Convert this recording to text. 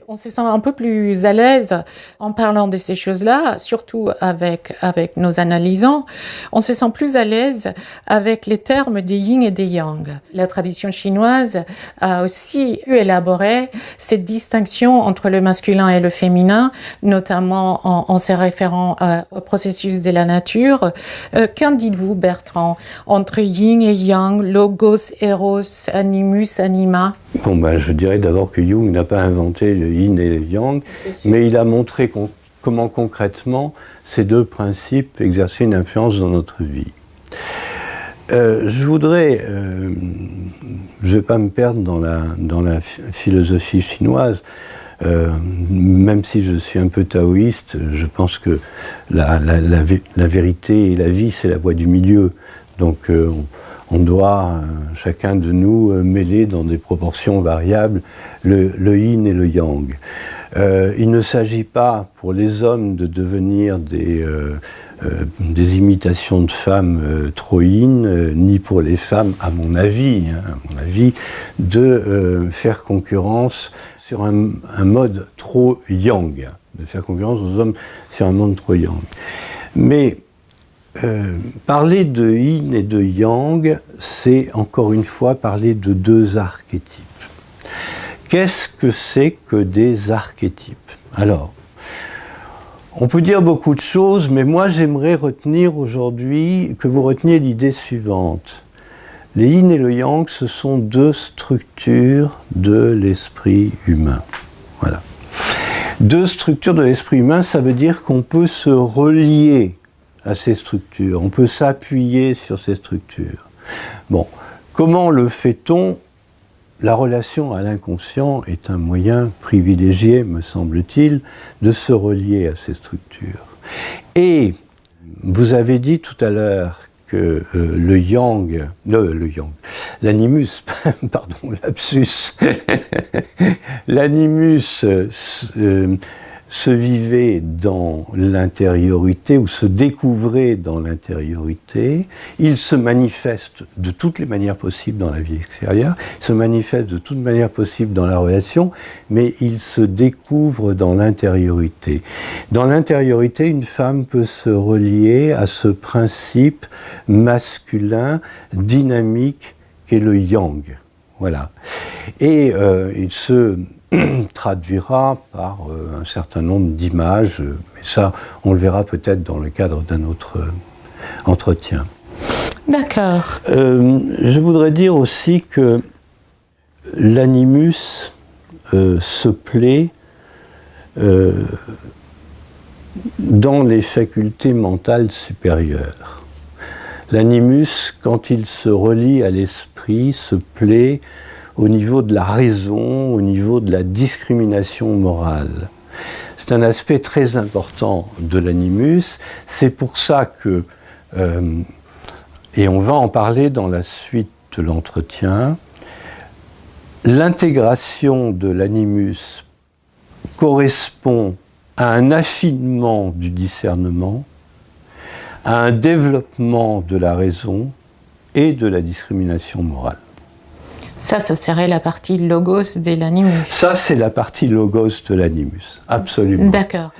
On se sent un peu plus à l'aise en parlant de ces choses-là, surtout avec nos analysants. On se sent plus à l'aise avec les termes de yin et de yang. La tradition chinoise a aussi pu élaborer cette distinction entre le masculin et le féminin, notamment en se référant au processus de la nature. Qu'en dites-vous, Bertrand, entre yin et yang, logos, eros, animus, anima? Bon, je dirais d'abord que Jung n'a pas inventé le yin et le yang, mais il a montré comment concrètement ces deux principes exerçaient une influence dans notre vie. Je ne vais pas me perdre dans la philosophie chinoise, même si je suis un peu taoïste, je pense que la vérité et la vie, c'est la voie du milieu. Donc on doit, chacun de nous, mêler dans des proportions variables le yin et le yang. Il ne s'agit pas pour les hommes de devenir des imitations de femmes trop yin, ni pour les femmes, à mon avis, de faire concurrence sur un mode trop yang, de faire concurrence aux hommes sur un mode trop yang. Mais parler de yin et de yang, c'est encore une fois parler de deux archétypes. Qu'est-ce que c'est que des archétypes? Alors, on peut dire beaucoup de choses, mais moi j'aimerais retenir aujourd'hui que vous reteniez l'idée suivante. Les yin et le yang, ce sont deux structures de l'esprit humain. Voilà. Deux structures de l'esprit humain, ça veut dire qu'on peut se relier à ces structures, on peut s'appuyer sur ces structures. Bon, comment le fait-on? La relation à l'inconscient est un moyen privilégié, me semble-t-il, de se relier à ces structures. Et vous avez dit tout à l'heure que l'animus, pardon, lapsus, l'animus se vivait dans l'intériorité ou se découvrait dans l'intériorité, il se manifeste de toutes les manières possibles dans la vie extérieure, il se manifeste de toutes les manières possibles dans la relation, mais il se découvre dans l'intériorité. Dans l'intériorité, une femme peut se relier à ce principe masculin, dynamique, qu'est le yang. Voilà. Et il se traduira par un certain nombre d'images, mais ça, on le verra peut-être dans le cadre d'un autre entretien. D'accord. Je voudrais dire aussi que l'animus se plaît dans les facultés mentales supérieures. L'animus, quand il se relie à l'esprit, se plaît au niveau de la raison, au niveau de la discrimination morale. C'est un aspect très important de l'animus. C'est pour ça que, et on va en parler dans la suite de l'entretien, l'intégration de l'animus correspond à un affinement du discernement, à un développement de la raison et de la discrimination morale. Ça, ce serait la partie logos de l'animus. Ça, c'est la partie logos de l'animus, absolument. D'accord.